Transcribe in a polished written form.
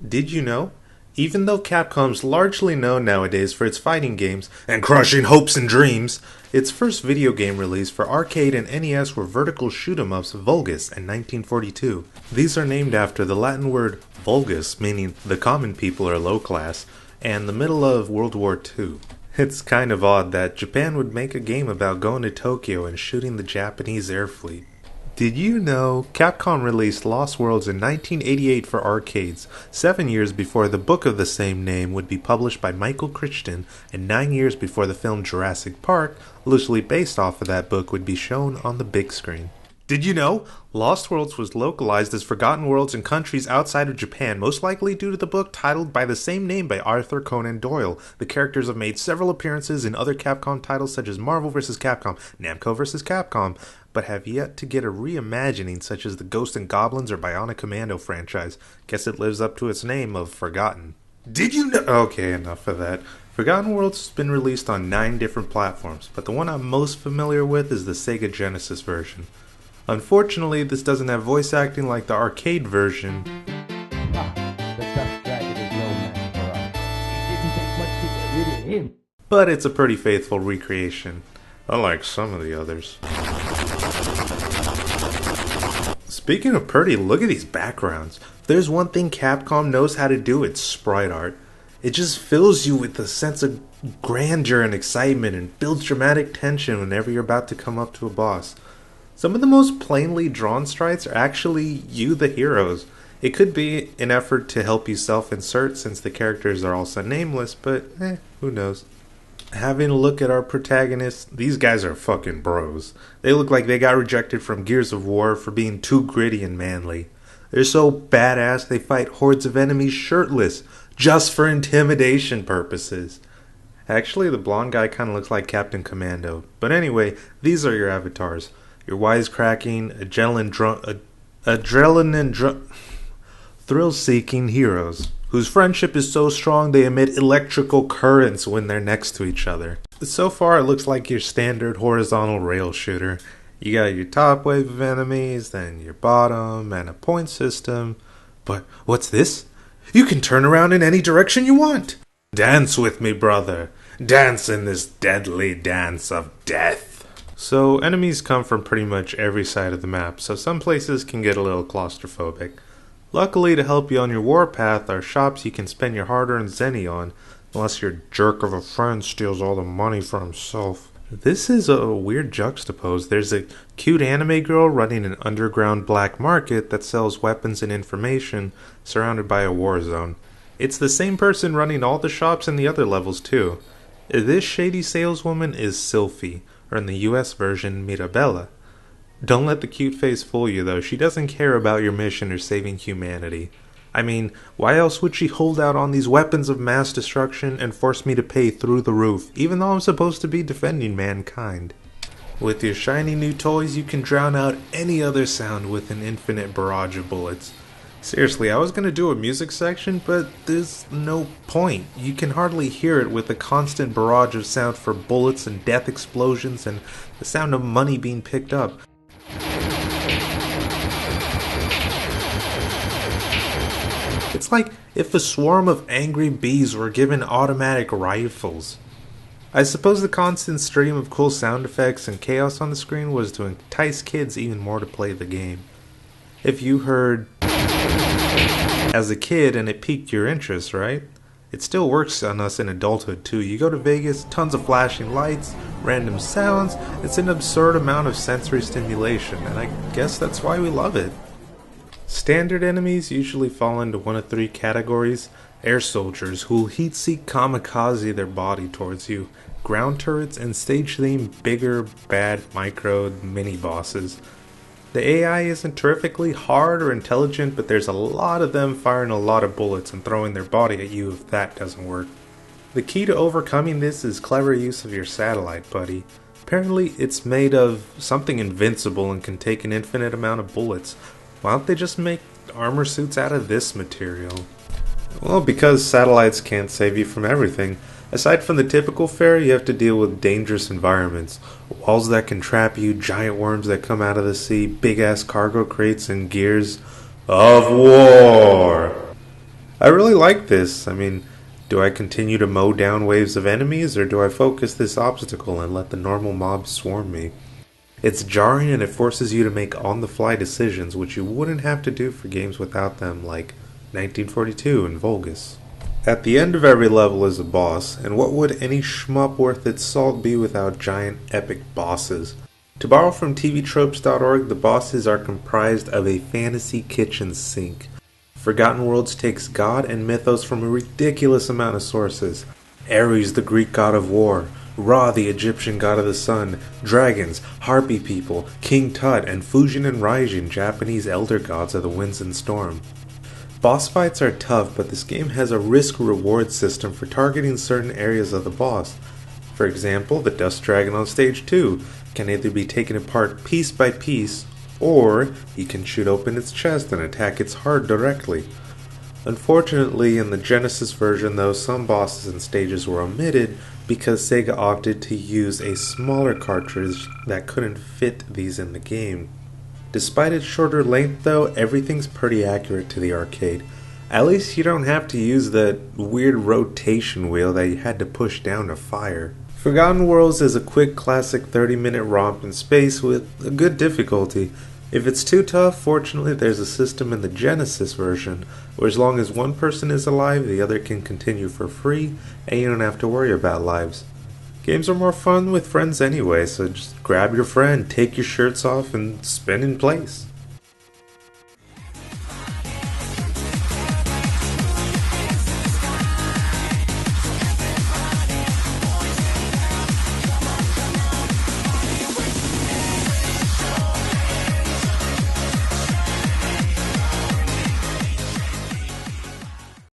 Did you know? Even though Capcom's largely known nowadays for its fighting games and crushing hopes and dreams, its first video game release for arcade and NES were vertical shoot-'em-ups Vulgus in 1942. These are named after the Latin word vulgus, meaning the common people or low class, and the middle of World War II. It's kind of odd that Japan would make a game about going to Tokyo and shooting the Japanese air fleet. Did you know Capcom released Lost Worlds in 1988 for arcades, 7 years before the book of the same name would be published by Michael Crichton, and 9 years before the film Jurassic Park, loosely based off of that book, would be shown on the big screen? Did you know Lost Worlds was localized as Forgotten Worlds in countries outside of Japan, most likely due to the book titled by the same name by Arthur Conan Doyle? The characters have made several appearances in other Capcom titles such as Marvel vs. Capcom, Namco vs. Capcom, but have yet to get a reimagining such as the Ghost and Goblins or Bionic Commando franchise. Guess it lives up to its name of Forgotten. Did you know? Okay, enough of that. Forgotten Worlds has been released on 9 different platforms, but the one I'm most familiar with is the Sega Genesis version. Unfortunately, this doesn't have voice acting like the arcade version, but it's a pretty faithful recreation, unlike some of the others. Speaking of pretty, look at these backgrounds. If there's one thing Capcom knows how to do, it's sprite art. It just fills you with a sense of grandeur and excitement and builds dramatic tension whenever you're about to come up to a boss. Some of the most plainly drawn sprites are actually you, the heroes. It could be an effort to help you self-insert since the characters are also nameless, but who knows. Having a look at our protagonists, these guys are fucking bros. They look like they got rejected from Gears of War for being too gritty and manly. They're so badass they fight hordes of enemies shirtless, just for intimidation purposes. Actually, the blonde guy kinda looks like Captain Commando. But anyway, these are your avatars. Your wisecracking, thrill-seeking heroes, whose friendship is so strong they emit electrical currents when they're next to each other. So far, it looks like your standard horizontal rail shooter. You got your top wave of enemies, then your bottom, and a point system. But what's this? You can turn around in any direction you want! Dance with me, brother. Dance in this deadly dance of death. So, enemies come from pretty much every side of the map, so some places can get a little claustrophobic. Luckily, to help you on your warpath are shops you can spend your hard-earned zenny on, unless your jerk of a friend steals all the money for himself. This is a weird juxtapose. There's a cute anime girl running an underground black market that sells weapons and information, surrounded by a war zone. It's the same person running all the shops in the other levels too. This shady saleswoman is Sylphie, or in the US version, Mirabella. Don't let the cute face fool you though, she doesn't care about your mission or saving humanity. I mean, why else would she hold out on these weapons of mass destruction and force me to pay through the roof, even though I'm supposed to be defending mankind? With your shiny new toys, you can drown out any other sound with an infinite barrage of bullets. Seriously, I was gonna do a music section, but there's no point. You can hardly hear it with the constant barrage of sound for bullets and death explosions and the sound of money being picked up. It's like if a swarm of angry bees were given automatic rifles. I suppose the constant stream of cool sound effects and chaos on the screen was to entice kids even more to play the game. If you heard as a kid and it piqued your interest, right? It still works on us in adulthood too. You go to Vegas, tons of flashing lights, random sounds, it's an absurd amount of sensory stimulation, and I guess that's why we love it. Standard enemies usually fall into one of 3 categories: air soldiers, who'll heat-seek kamikaze their body towards you, ground turrets, and stage-themed bigger, bad, micro, mini-bosses. The AI isn't terrifically hard or intelligent, but there's a lot of them firing a lot of bullets and throwing their body at you if that doesn't work. The key to overcoming this is clever use of your satellite buddy. Apparently it's made of something invincible and can take an infinite amount of bullets. Why don't they just make armor suits out of this material? Well, because satellites can't save you from everything. Aside from the typical fare, you have to deal with dangerous environments. Walls that can trap you, giant worms that come out of the sea, big-ass cargo crates, and gears of war. I really like this. I mean, do I continue to mow down waves of enemies, or do I focus this obstacle and let the normal mobs swarm me? It's jarring and it forces you to make on-the-fly decisions which you wouldn't have to do for games without them, like 1942 and Vulgus. At the end of every level is a boss, and what would any shmup worth its salt be without giant epic bosses? To borrow from tvtropes.org, the bosses are comprised of a fantasy kitchen sink. Forgotten Worlds takes God and mythos from a ridiculous amount of sources. Ares, the Greek god of war, Ra, the Egyptian god of the sun, dragons, harpy people, King Tut, and Fujin and Raijin, Japanese elder gods of the winds and storm. Boss fights are tough, but this game has a risk-reward system for targeting certain areas of the boss. For example, the Dust Dragon on Stage 2 can either be taken apart piece by piece, or you can shoot open its chest and attack its heart directly. Unfortunately, in the Genesis version though, some bosses and stages were omitted because Sega opted to use a smaller cartridge that couldn't fit these in the game. Despite its shorter length though, everything's pretty accurate to the arcade. At least you don't have to use that weird rotation wheel that you had to push down to fire. Forgotten Worlds is a quick classic 30-minute romp in space with a good difficulty. If it's too tough, fortunately there's a system in the Genesis version where as long as one person is alive, the other can continue for free and you don't have to worry about lives. Games are more fun with friends anyway, so just grab your friend, take your shirts off, and spin in place.